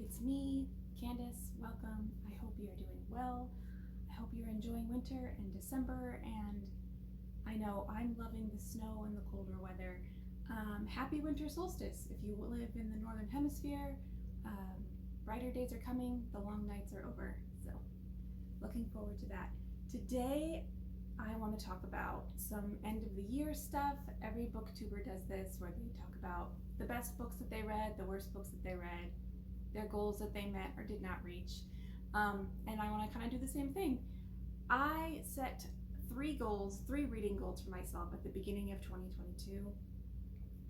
It's me, Candace. Welcome. I hope you are doing well. I hope you're enjoying winter and December, and I know I'm loving the snow and the colder weather. Happy winter solstice if you live in the northern hemisphere. Brighter days are coming, the long nights are over, so looking forward to that. Today, I want to talk about some end of the year stuff. Every booktuber does this, where they talk about the best books that they read, the worst books that they read, their goals that they met or did not reach. And I want to kind of do the same thing. I set three reading goals for myself at the beginning of 2022.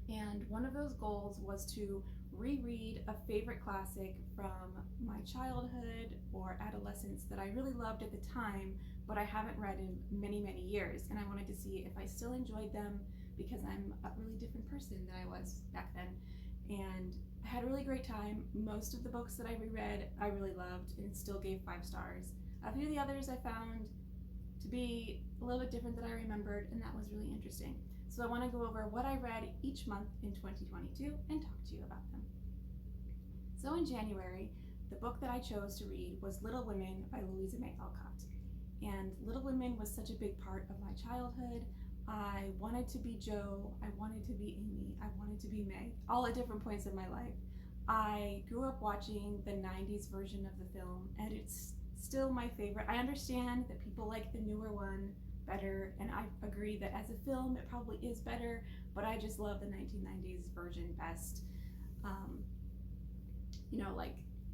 And one of those goals was to reread a favorite classic from my childhood or adolescence that I really loved at the time, but I haven't read in many, many years. And I wanted to see if I still enjoyed them, because I'm a really different person than I was back then. And I had a really great time. Most of the books that I reread, I really loved and still gave 5 stars. A few of the others I found to be a little bit different than I remembered, and that was really interesting. So I want to go over what I read each month in 2022 and talk to you about them. So in January, the book that I chose to read was Little Women by Louisa May Alcott. And Little Women was such a big part of my childhood. I wanted to be Jo, I wanted to be Amy, I wanted to be Meg, all at different points in my life. I grew up watching the 90s version of the film, and it's still my favorite. I understand that people like the newer one better, and I agree that as a film it probably is better, but I just love the 1990s version best.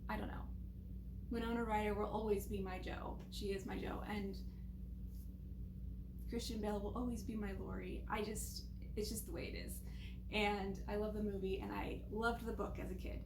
I don't know. Winona Ryder will always be my Jo. She is my Jo, and Christian Bale will always be my Laurie. It's just the way it is. And I love the movie, and I loved the book as a kid.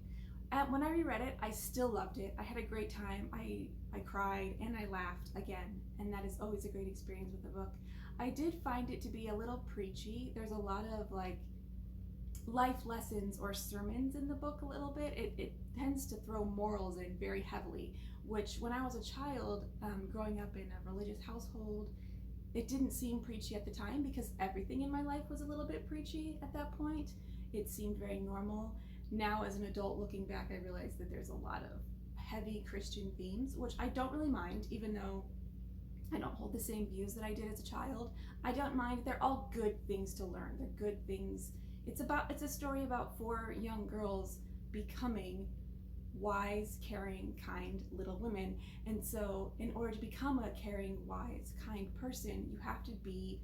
When I reread it, I still loved it. I had a great time. I cried and I laughed again, and that is always a great experience with a book. I did find it to be a little preachy. There's a lot of life lessons or sermons in the book a little bit. It tends to throw morals in very heavily, which when I was a child, growing up in a religious household, it didn't seem preachy at the time, because everything in my life was a little bit preachy at that point. It seemed very normal. Now, as an adult looking back, I realize that there's a lot of heavy Christian themes, which I don't really mind, even though I don't hold the same views that I did as a child. I don't mind. They're all good things to learn. They're good things. It's a story about 4 young girls becoming wise, caring, kind little women. And so in order to become a caring, wise, kind person, you have to be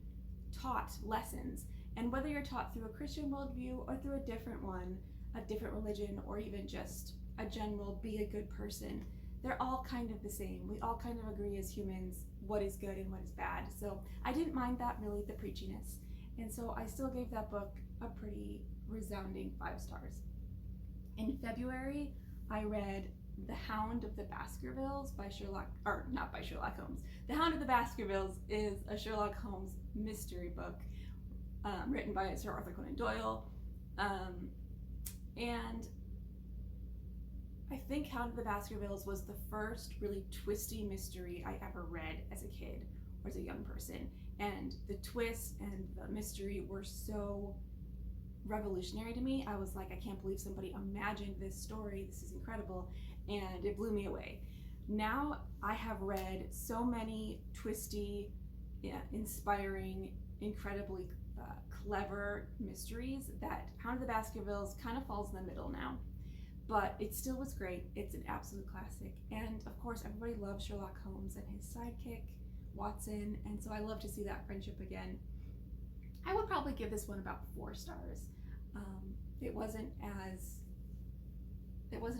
taught lessons. And whether you're taught through a Christian worldview or through a different one, a different religion, or even just a general be a good person, they're all kind of the same. We all kind of agree as humans what is good and what is bad. So I didn't mind that, really, the preachiness. And so I still gave that book a pretty resounding 5 stars. In February, I read The Hound of the Baskervilles by not by Sherlock Holmes. The Hound of the Baskervilles is a Sherlock Holmes mystery book written by Sir Arthur Conan Doyle. And I think Hound of the Baskervilles was the first really twisty mystery I ever read as a kid or as a young person. And the twist and the mystery were so revolutionary to me. I was like, I can't believe somebody imagined this story. This is incredible. And it blew me away. Now I have read so many twisty, inspiring, incredibly clever mysteries that Hound of the Baskervilles kind of falls in the middle now. But it still was great. It's an absolute classic. And of course, everybody loves Sherlock Holmes and his sidekick, Watson. And so I love to see that friendship again. I would probably give this one about 4 stars. It wasn't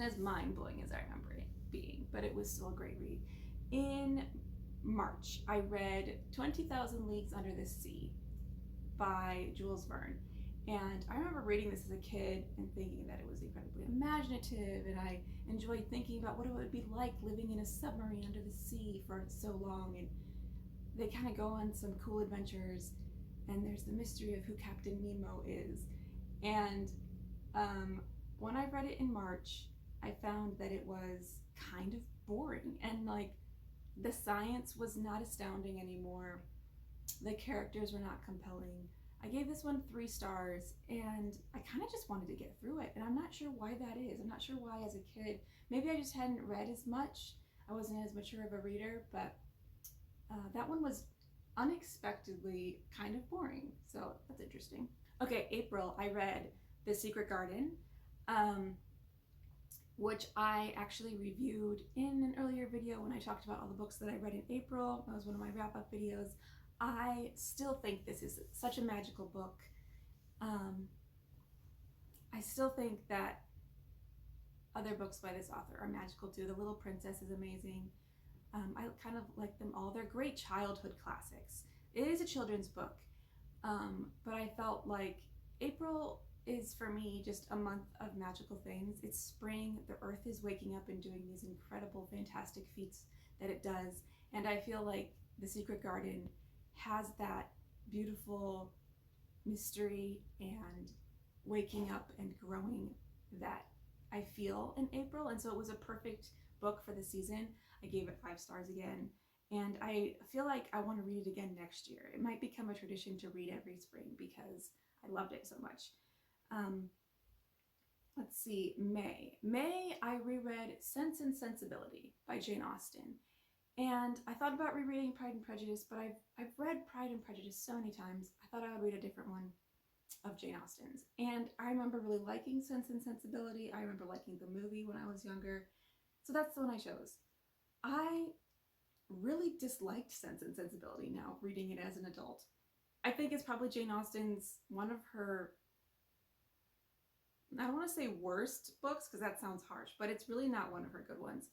as mind-blowing as I remember it being, but it was still a great read. In March, I read 20,000 Leagues Under the Sea by Jules Verne. And I remember reading this as a kid and thinking that it was incredibly imaginative, and I enjoyed thinking about what it would be like living in a submarine under the sea for so long. And they kind of go on some cool adventures, and there's the mystery of who Captain Nemo is. And when I read it in March, I found that it was kind of boring, and the science was not astounding anymore. The characters were not compelling. I gave this one 3 stars, and I kind of just wanted to get through it, and I'm not sure why that is. I'm not sure why as a kid. Maybe I just hadn't read as much. I wasn't as mature of a reader, but that one was unexpectedly kind of boring, so that's interesting. Okay, April, I read The Secret Garden, which I actually reviewed in an earlier video when I talked about all the books that I read in April. That was one of my wrap-up videos. I still think this is such a magical book. I still think that other books by this author are magical too. The Little Princess is amazing. I kind of like them all. They're great childhood classics. It is a children's book, but I felt like April is for me just a month of magical things. It's spring, the earth is waking up and doing these incredible, fantastic feats that it does, and I feel like The Secret Garden has that beautiful mystery and waking up and growing that I feel in April, and so it was a perfect book for the season. I gave it 5 stars again, and I feel like I want to read it again next year. It might become a tradition to read every spring because I loved it so much. Let's see, May, I reread Sense and Sensibility by Jane Austen. And I thought about rereading Pride and Prejudice, but I've read Pride and Prejudice so many times, I thought I would read a different one of Jane Austen's. And I remember really liking Sense and Sensibility. I remember liking the movie when I was younger. So that's the one I chose. I really disliked Sense and Sensibility now, reading it as an adult. I think it's probably Jane Austen's one of her, I don't want to say worst books because that sounds harsh, but it's really not one of her good ones.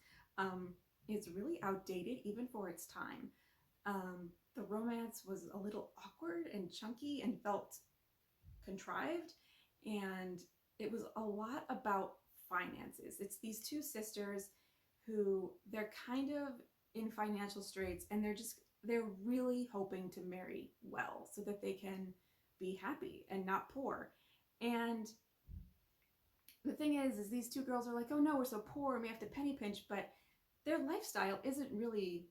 It's really outdated even for its time. The romance was a little awkward and chunky and felt contrived, and it was a lot about finances. It's these 2 sisters who they're kind of in financial straits, and they're really hoping to marry well so that they can be happy and not poor. And the thing is these 2 girls are like, oh no, we're so poor and we have to penny pinch, but their lifestyle didn't really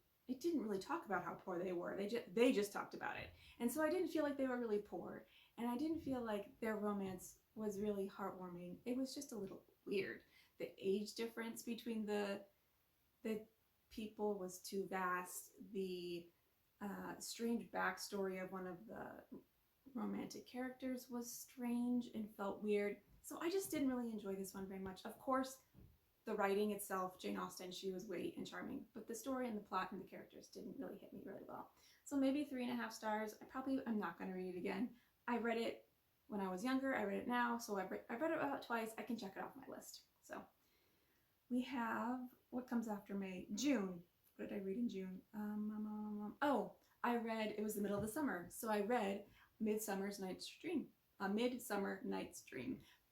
talk about how poor they were. They just talked about it. And so I didn't feel like they were really poor, and I didn't feel like their romance was really heartwarming. It was just a little weird. The age difference between the people was too vast. The strange backstory of one of the romantic characters was strange and felt weird. So I just didn't really enjoy this one very much. Of course, the writing itself, Jane Austen, she was witty and charming, but the story and the plot and the characters didn't really hit me really well. So maybe 3.5 stars. I'm not going to read it again. I read it when I was younger. I read it now, so I've read it about twice. I can check it off my list. So we have, what comes after May? June. What did I read in June? It was the middle of the summer, so I read Midsummer Night's Dream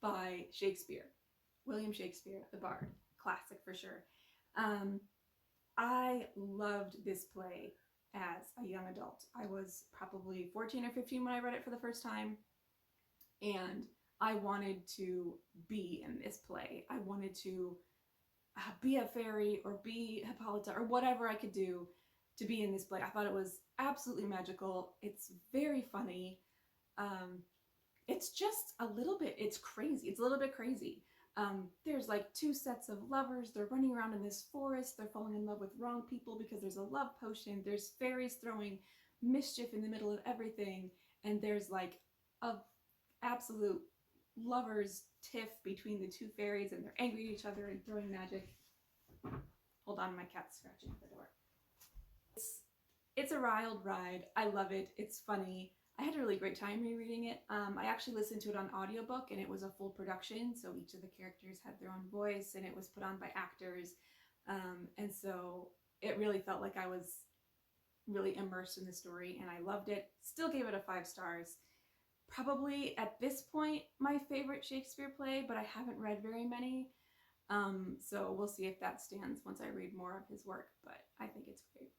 by Shakespeare. William Shakespeare, the Bard. Classic for sure. I loved this play as a young adult. I was probably 14 or 15 when I read it for the first time, and I wanted to be in this play. I wanted to be a fairy or be Hippolyta or whatever I could do to be in this play. I thought it was absolutely magical. It's very funny. It's just it's crazy. It's a little bit crazy. There's like 2 sets of lovers. They're running around in this forest. They're falling in love with wrong people because there's a love potion. There's fairies throwing mischief in the middle of everything. And there's like a absolute lovers tiff between the 2 fairies, and they're angry at each other and throwing magic. Hold on, my cat's scratching at the door. It's a wild ride. I love it. It's funny. I had a really great time rereading it. I actually listened to it on audiobook, and it was a full production, so each of the characters had their own voice, and it was put on by actors. And so it really felt like I was really immersed in the story, and I loved it. Still gave it a 5 stars. Probably at this point my favorite Shakespeare play, but I haven't read very many. So we'll see if that stands once I read more of his work, but I think it's great.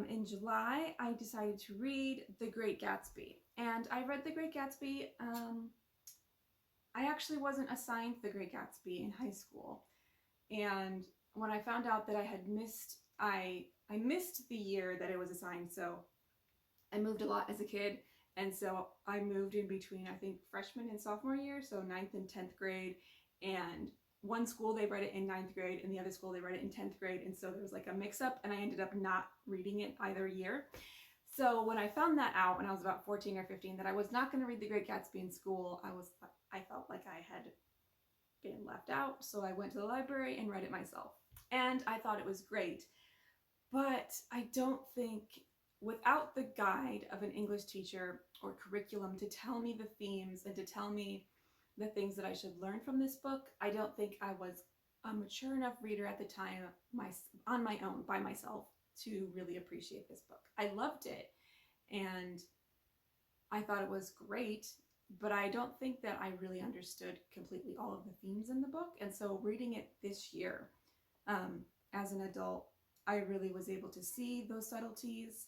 In July, I decided to read The Great Gatsby, and I read The Great Gatsby. I actually wasn't assigned The Great Gatsby in high school, and when I found out that I had missed, I missed the year that it was assigned, so I moved a lot as a kid, And so I moved in between, I think, freshman and sophomore year, so 9th and 10th grade. And one school they read it in 9th grade, and the other school they read it in 10th grade. And so there was like a mix up, and I ended up not reading it either year. So when I found that out when I was about 14 or 15, that I was not going to read The Great Gatsby in school, I felt like I had been left out. So I went to the library and read it myself. And I thought it was great. But I don't think, without the guide of an English teacher or curriculum to tell me the themes and to tell me the things that I should learn from this book, I don't think I was a mature enough reader at the time on my own, by myself, to really appreciate this book. I loved it and I thought it was great, but I don't think that I really understood completely all of the themes in the book. And so reading it this year, as an adult, I really was able to see those subtleties,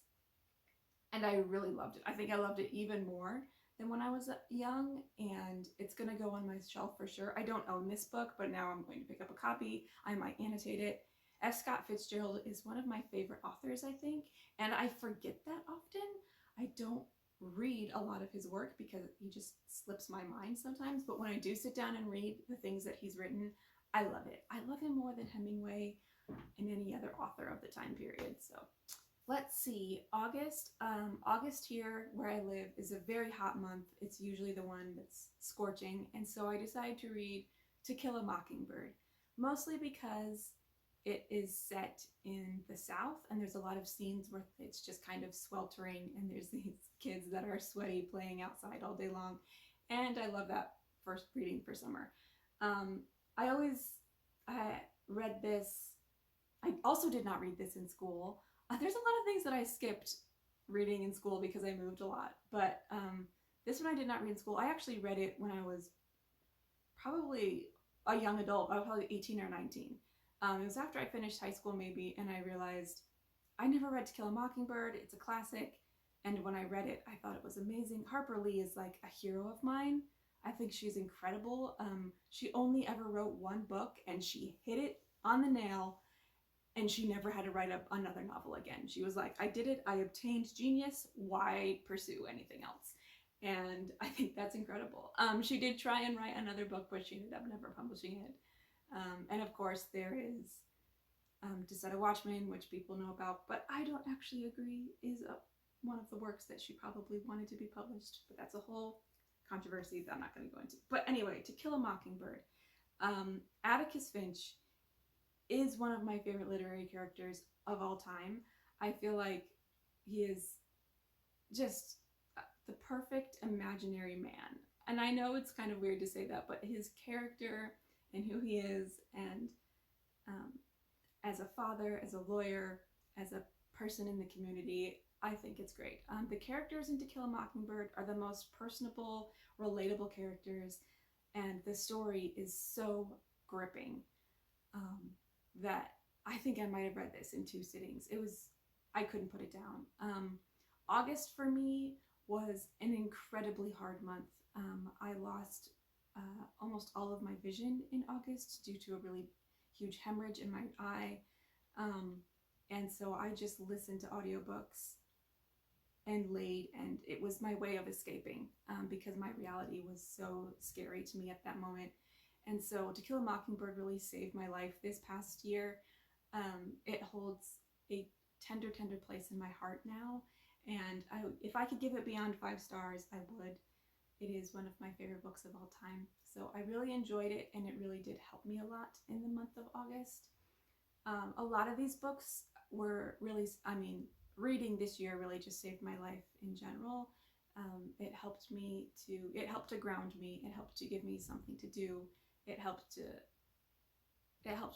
and I really loved it. I think I loved it even more than when I was young, and it's going to go on my shelf for sure. I don't own this book, but now I'm going to pick up a copy. I might annotate it. F. Scott Fitzgerald is one of my favorite authors, I think, and I forget that often. I don't read a lot of his work because he just slips my mind sometimes, but when I do sit down and read the things that he's written, I love it. I love him more than Hemingway and any other author of the time period. So let's see, August here where I live is a very hot month. It's usually the one that's scorching, and so I decided to read To Kill a Mockingbird, mostly because it is set in the South, and there's a lot of scenes where it's just kind of sweltering, and there's these kids that are sweaty playing outside all day long, and I love that first reading for summer. I read this. I also did not read this in school. There's a lot of things that I skipped reading in school because I moved a lot, but this one I did not read in school. I actually read it when I was probably a young adult. I was probably 18 or 19. It was after I finished high school maybe, and I realized I never read To Kill a Mockingbird. It's a classic, and when I read it, I thought it was amazing. Harper Lee is like a hero of mine. I think she's incredible. She only ever wrote one book, and she hit it on the nail, and she never had to write up another novel again. She was like, I did it, I obtained genius, why pursue anything else? And I think that's incredible. She did try and write another book, but she ended up never publishing it. And of course there is To Set a Watchman, which people know about, but I don't actually agree is one of the works that she probably wanted to be published, but that's a whole controversy that I'm not going to go into. But anyway, To Kill a Mockingbird. Atticus Finch is one of my favorite literary characters of all time. I feel like he is just the perfect imaginary man. And I know it's kind of weird to say that, but his character and who he is, and as a father, as a lawyer, as a person in the community, I think it's great. The characters in To Kill a Mockingbird are the most personable, relatable characters, and the story is so gripping that I think I might have read this in 2 sittings. I couldn't put it down. August for me was an incredibly hard month. I lost almost all of my vision in August due to a really huge hemorrhage in my eye. And so I just listened to audiobooks and laid, and it was my way of escaping because my reality was so scary to me at that moment. And so To Kill a Mockingbird really saved my life this past year. It holds a tender, tender place in my heart now. And if I could give it beyond 5 stars, I would. It is one of my favorite books of all time. So I really enjoyed it, and it really did help me a lot in the month of August. A lot of these books were really, reading this year really just saved my life in general. It helped to ground me. It helped to give me something to do. It helped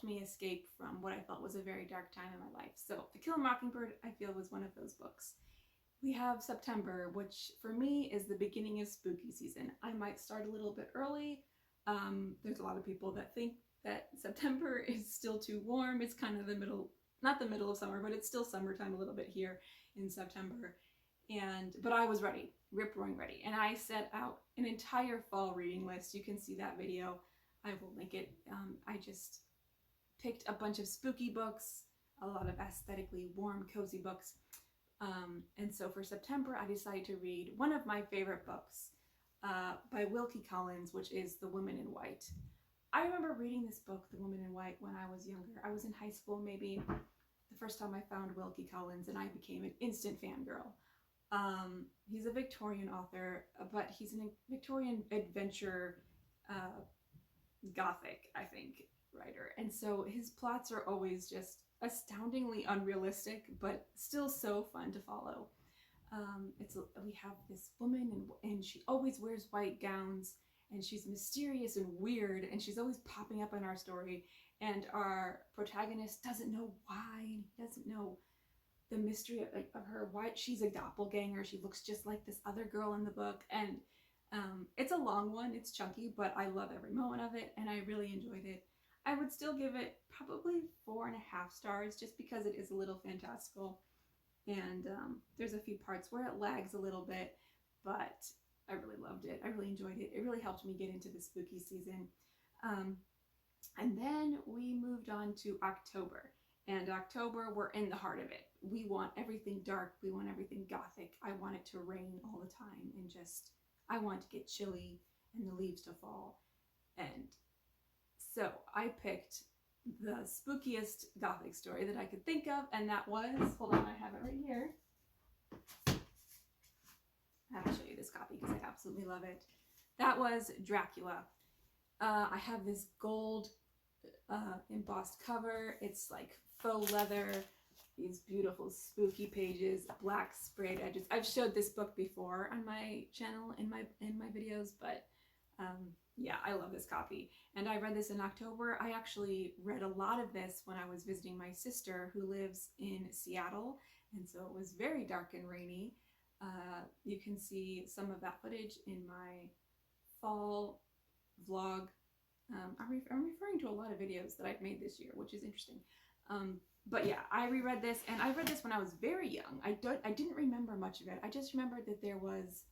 me escape from what I felt was a very dark time in my life. So To Kill a Mockingbird, I feel, was one of those books. We have September, which for me is the beginning of spooky season. I might start a little bit early. There's a lot of people that think that September is still too warm. It's kind of the middle, not the middle of summer, but it's still summertime a little bit here in September. But I was ready, rip-roaring ready. And I set out an entire fall reading list. You can see that video. I will link it. I just picked a bunch of spooky books, a lot of aesthetically warm, cozy books. And so for September, I decided to read one of my favorite books by Wilkie Collins, which is The Woman in White. I remember reading this book, The Woman in White, when I was younger. I was in high school, maybe the first time I found Wilkie Collins, and I became an instant fangirl. He's a Victorian author, but he's a Victorian adventure, gothic, I think, writer. And so his plots are always just astoundingly unrealistic, but still so fun to follow. We have this woman, and she always wears white gowns, and she's mysterious and weird, and she's always popping up in our story. And our protagonist doesn't know why, and he doesn't know the mystery of her, why she's a doppelganger. She looks just like this other girl in the book, and it's a long one, it's chunky, but I love every moment of it, and I really enjoyed it. I would still give it probably 4.5 stars, just because it is a little fantastical, and there's a few parts where it lags a little bit, but I really loved it. I really enjoyed it. It really helped me get into the spooky season. And then we moved on to October. And October, we're in the heart of it. We want everything dark. We want everything gothic. I want it to rain all the time, and just, I want to get chilly and the leaves to fall. And so I picked the spookiest gothic story that I could think of, and that was, hold on, I have it right here. I have to show you this copy because I absolutely love it. That was Dracula. I have this gold embossed cover. It's like faux leather, these beautiful spooky pages, black sprayed edges. I've showed this book before on my channel in my videos, but yeah, I love this copy. And I read this in October. I actually read a lot of this when I was visiting my sister who lives in Seattle, and so it was very dark and rainy. You can see some of that footage in my fall vlog. I'm referring to a lot of videos that I've made this year, which is interesting. But yeah, I reread this, and I read this when I was very young. I didn't remember much of it. I just remembered that there was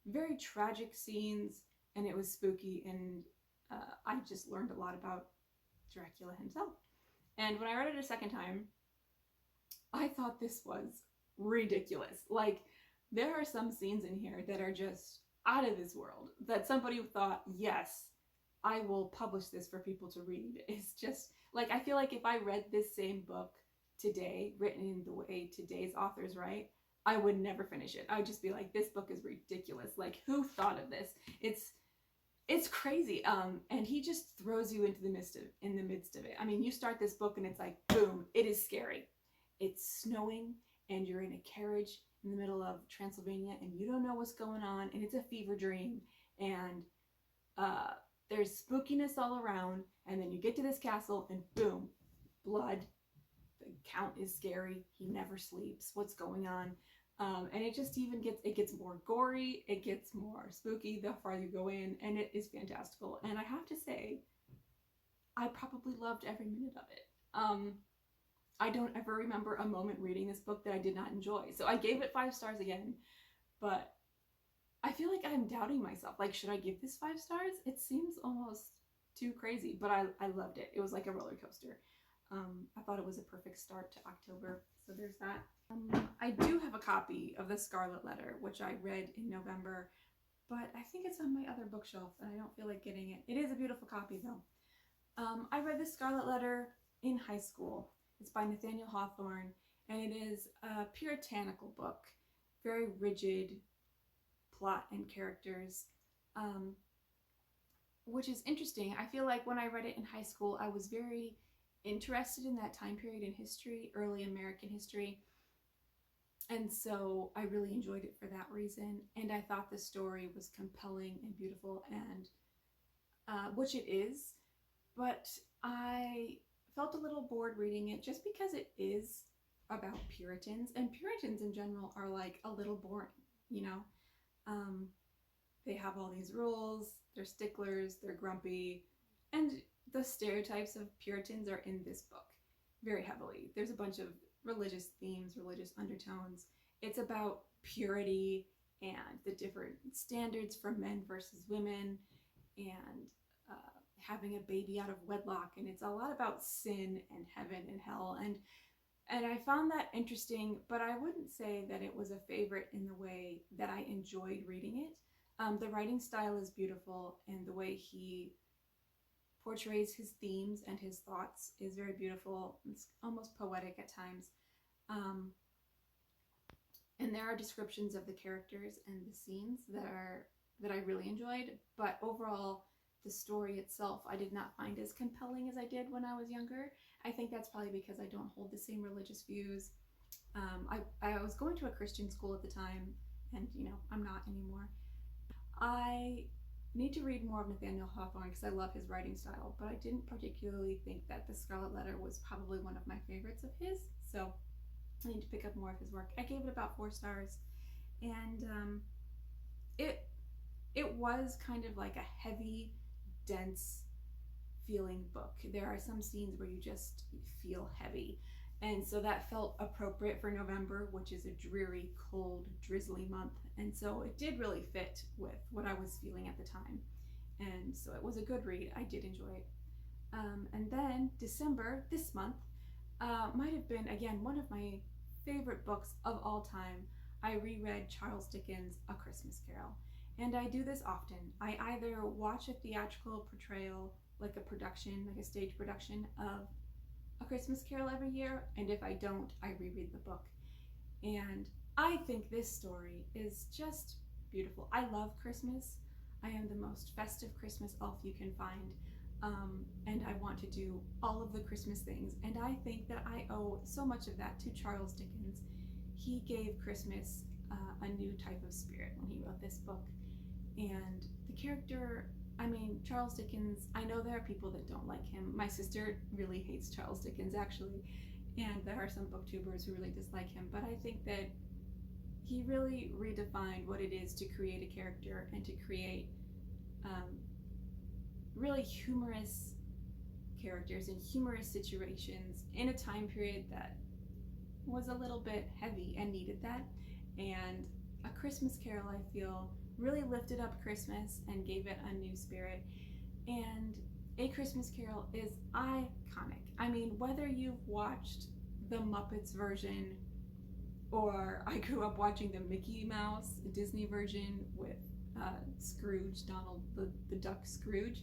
very tragic scenes, and it was spooky, and I just learned a lot about Dracula himself. And when I read it a second time, I thought this was ridiculous. Like, there are some scenes in here that are just out of this world, that somebody thought, yes, I will publish this for people to read. It's just, like, I feel like if I read this same book today, written in the way today's authors write, I would never finish it. I would just be like, this book is ridiculous. Like, who thought of this? It's crazy. And he just throws you into the midst of it. I mean, you start this book and it's like, boom, it is scary. It's snowing, and you're in a carriage in the middle of Transylvania, and you don't know what's going on, and it's a fever dream, and there's spookiness all around, and then you get to this castle, and boom, blood. The Count is scary. He never sleeps. What's going on? And it just even gets more gory. It gets more spooky the farther you go in, and it is fantastical. And I have to say, I probably loved every minute of it. I don't ever remember a moment reading this book that I did not enjoy. So I gave it 5 stars again, but I feel like I'm doubting myself. Like, should I give this 5 stars? It seems almost too crazy, but I loved it. It was like a roller coaster. I thought it was a perfect start to October, so there's that. I do have a copy of The Scarlet Letter, which I read in November, but I think it's on my other bookshelf, and I don't feel like getting it. It is a beautiful copy, though. I read The Scarlet Letter in high school. It's by Nathaniel Hawthorne, and it is a puritanical book, very rigid plot and characters, which is interesting. I feel like when I read it in high school, I was very interested in that time period in history, early American history, and so I really enjoyed it for that reason. And I thought the story was compelling and beautiful, and which it is, but I felt a little bored reading it just because it is about Puritans, and Puritans in general are like a little boring, you know? They have all these rules, they're sticklers, they're grumpy, and the stereotypes of Puritans are in this book very heavily. There's a bunch of religious themes, religious undertones. It's about purity and the different standards for men versus women, and having a baby out of wedlock, and it's a lot about sin and heaven and hell. And And I found that interesting, but I wouldn't say that it was a favorite in the way that I enjoyed reading it. The writing style is beautiful, and the way he portrays his themes and his thoughts is very beautiful. It's almost poetic at times. Um, and there are descriptions of the characters and the scenes that I really enjoyed, but overall the story itself I did not find as compelling as I did when I was younger. I think that's probably because I don't hold the same religious views. I was going to a Christian school at the time, and I'm not anymore. I need to read more of Nathaniel Hawthorne because I love his writing style, but I didn't particularly think that The Scarlet Letter was probably one of my favorites of his, so I need to pick up more of his work. I gave it about 4 stars, and it it was kind of like a heavy, dense feeling book. There are some scenes where you just feel heavy, and so that felt appropriate for November, which is a dreary, cold, drizzly month, and so it did really fit with what I was feeling at the time, and so it was a good read. I did enjoy it. And then December, this month, might have been again one of my favorite books of all time. I reread Charles Dickens' A Christmas Carol, and I do this often. I either watch a theatrical portrayal, like a production, like a stage production of A Christmas Carol every year, and if I don't, I reread the book. And I think this story is just beautiful. I love Christmas. I am the most festive Christmas elf you can find. And I want to do all of the Christmas things. And I think that I owe so much of that to Charles Dickens. He gave Christmas a new type of spirit when he wrote this book. And the character, Charles Dickens, I know there are people that don't like him. My sister really hates Charles Dickens, actually. And there are some booktubers who really dislike him. But I think that he really redefined what it is to create a character and to create really humorous characters in humorous situations in a time period that was a little bit heavy and needed that. And A Christmas Carol, I feel, really lifted up Christmas and gave it a new spirit. And A Christmas Carol is iconic. Whether you've watched the Muppets version, or I grew up watching the Mickey Mouse Disney version with Scrooge, Donald the Duck Scrooge,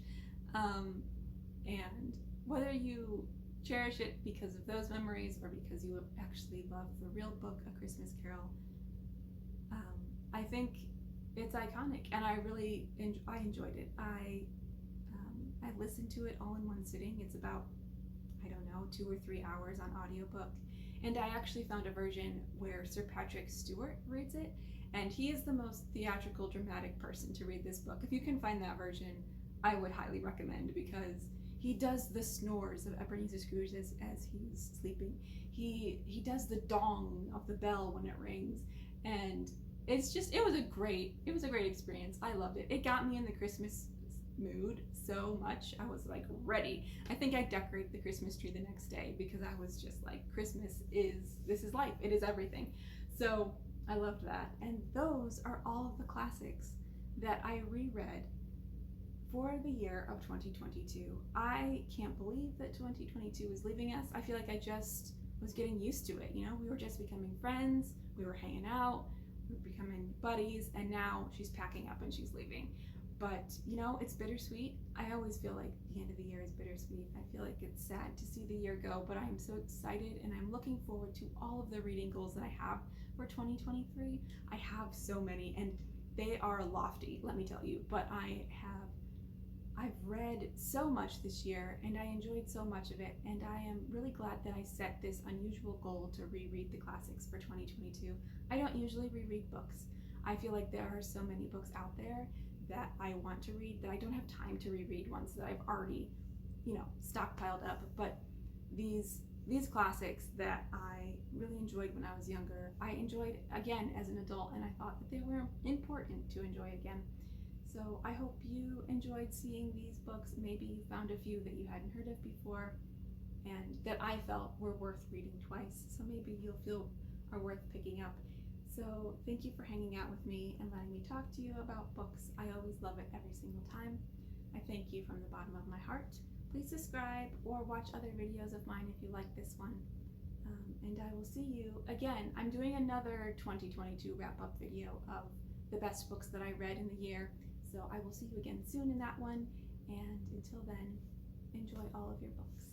and whether you cherish it because of those memories or because you actually love the real book, A Christmas Carol, I think it's iconic, and I really I enjoyed it. I listened to it all in one sitting. It's about, I don't know, 2 or 3 hours on audiobook, and I actually found a version where Sir Patrick Stewart reads it, and he is the most theatrical, dramatic person to read this book. If you can find that version, I would highly recommend, because he does the snores of Ebenezer Scrooge as he's sleeping. He does the dong of the bell when it rings, and it was a great experience. I loved it. It got me in the Christmas mood so much. I was like ready. I think I decorated the Christmas tree the next day because I was just like, this is life. It is everything. So I loved that. And those are all of the classics that I reread for the year of 2022. I can't believe that 2022 is leaving us. I feel like I just was getting used to it. We were just becoming friends. We were hanging out. We were becoming buddies. And now she's packing up and she's leaving. But, it's bittersweet. I always feel like the end of the year is bittersweet. I feel like it's sad to see the year go, but I'm so excited, and I'm looking forward to all of the reading goals that I have for 2023. I have so many, and they are lofty, let me tell you, but I've read so much this year, and I enjoyed so much of it, and I am really glad that I set this unusual goal to reread the classics for 2022. I don't usually reread books. I feel like there are so many books out there that I want to read that I don't have time to reread ones that I've already, stockpiled up. But these classics that I really enjoyed when I was younger, I enjoyed again as an adult, and I thought that they were important to enjoy again. So I hope you enjoyed seeing these books. Maybe you found a few that you hadn't heard of before and that I felt were worth reading twice. So maybe you'll feel are worth picking up. So thank you for hanging out with me and letting me talk to you about books. I always love it every single time. I thank you from the bottom of my heart. Please subscribe or watch other videos of mine if you like this one. And I will see you again. I'm doing another 2022 wrap-up video of the best books that I read in the year. So I will see you again soon in that one. And until then, enjoy all of your books.